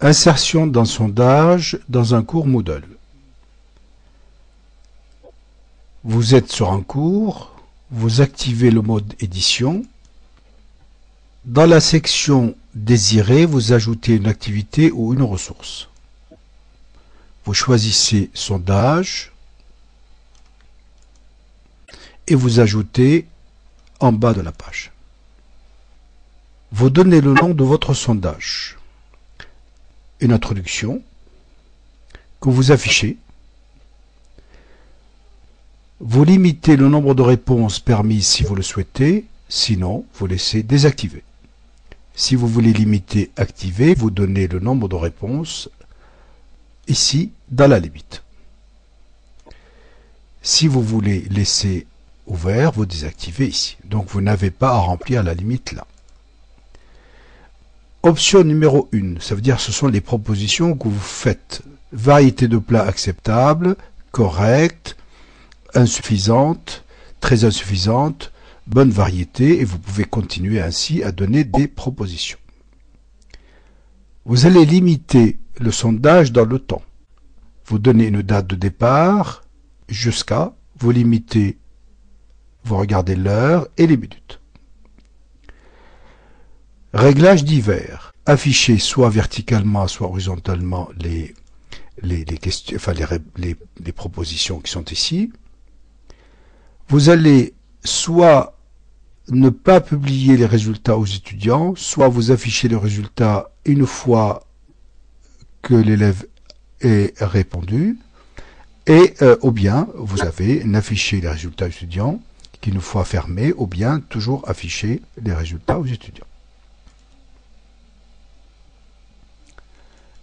Insertion d'un sondage dans un cours Moodle. Vous êtes sur un cours, vous activez le mode édition. Dans la section désirée, vous ajoutez une activité ou une ressource. Vous choisissez sondage et vous ajoutez en bas de la page. Vous donnez le nom de votre sondage, une introduction que vous affichez. Vous limitez le nombre de réponses permises si vous le souhaitez, sinon vous laissez désactiver. Si vous voulez limiter activer, vous donnez le nombre de réponses ici dans la limite. Si vous voulez laisser ouvert, vous désactivez ici. Donc vous n'avez pas à remplir la limite là. Option numéro 1, ça veut dire que ce sont les propositions que vous faites. Variété de plats acceptable, correcte, insuffisante, très insuffisante, bonne variété, et vous pouvez continuer ainsi à donner des propositions. Vous allez limiter le sondage dans le temps. Vous donnez une date de départ jusqu'à, vous limitez, vous regardez l'heure et les minutes. Réglages divers. Afficher soit verticalement, soit horizontalement les questions, enfin les propositions qui sont ici. Vous allez soit ne pas publier les résultats aux étudiants, soit vous affichez le résultat une fois que l'élève ait répondu, et ou bien vous avez affiché les résultats aux étudiants qu'une fois fermé, ou bien toujours afficher les résultats aux étudiants.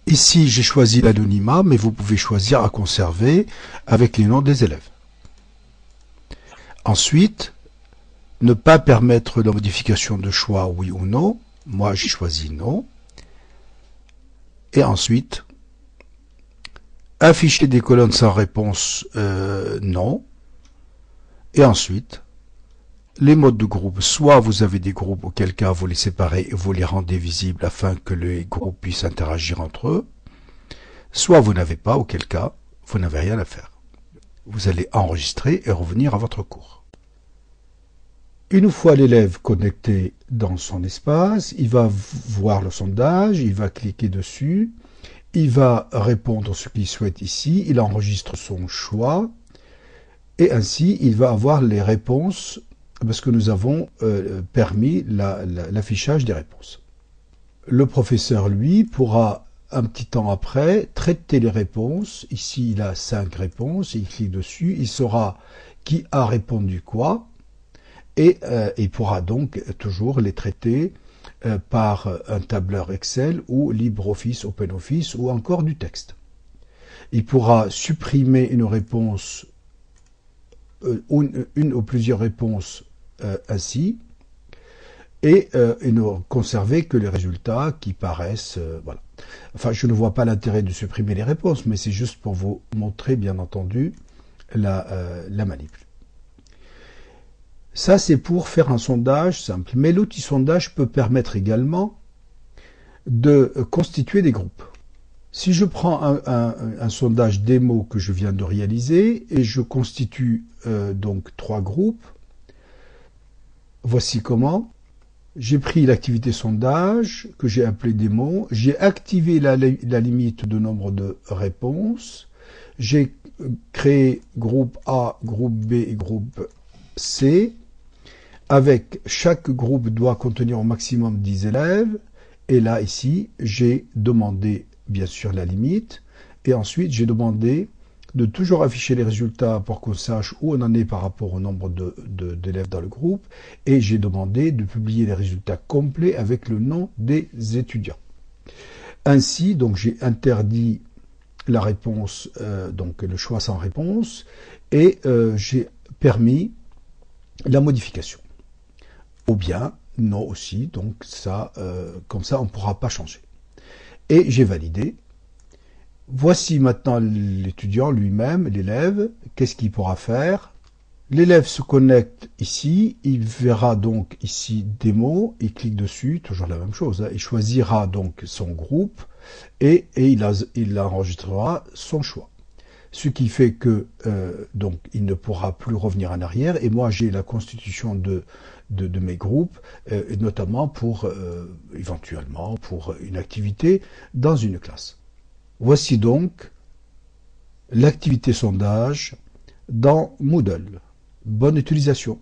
Ici, j'ai choisi l'anonymat, mais vous pouvez choisir à conserver avec les noms des élèves. Ensuite, ne pas permettre la modification de choix, oui ou non. Moi, j'ai choisi non. Et ensuite, afficher des colonnes sans réponse, non. Et ensuite, les modes de groupe. Soit vous avez des groupes, auquel cas vous les séparez et vous les rendez visibles afin que les groupes puissent interagir entre eux. Soit vous n'avez pas, auquel cas vous n'avez rien à faire. Vous allez enregistrer et revenir à votre cours. Une fois l'élève connecté dans son espace, il va voir le sondage, il va cliquer dessus, il va répondre ce qu'il souhaite ici, il enregistre son choix, et ainsi il va avoir les réponses parce que nous avons permis l'affichage des réponses. Le professeur, lui, pourra un petit temps après traiter les réponses. Ici, il a 5 réponses, il clique dessus, il saura qui a répondu quoi, et il pourra donc toujours les traiter par un tableur Excel ou LibreOffice, OpenOffice ou encore du texte. Il pourra supprimer une réponse, une ou plusieurs réponses ainsi, et ne conserver que les résultats qui paraissent, voilà. Enfin, je ne vois pas l'intérêt de supprimer les réponses, mais c'est juste pour vous montrer, bien entendu, la manip. Ça, c'est pour faire un sondage simple. Mais l'outil sondage peut permettre également de constituer des groupes. Si je prends un sondage démo que je viens de réaliser et je constitue donc 3 groupes, voici comment. J'ai pris l'activité sondage que j'ai appelée démo, j'ai activé la limite de nombre de réponses, j'ai créé groupe A, groupe B et groupe C. Avec chaque groupe doit contenir au maximum 10 élèves. Et là, ici, j'ai demandé, bien sûr, la limite. Et ensuite, j'ai demandé de toujours afficher les résultats pour qu'on sache où on en est par rapport au nombre d'élèves dans le groupe. Et j'ai demandé de publier les résultats complets avec le nom des étudiants. Ainsi, donc, j'ai interdit la réponse, donc le choix sans réponse, et j'ai permis la modification. Ou bien non aussi, donc ça, comme ça on ne pourra pas changer. Et j'ai validé. Voici maintenant l'étudiant lui-même, l'élève, qu'est-ce qu'il pourra faire? L'élève se connecte ici, il verra donc ici démo, il clique dessus, toujours la même chose, hein, il choisira donc son groupe et il enregistrera son choix. Ce qui fait que donc il ne pourra plus revenir en arrière et moi j'ai la constitution de mes groupes, notamment pour éventuellement pour une activité dans une classe. Voici donc l'activité sondage dans Moodle. Bonne utilisation.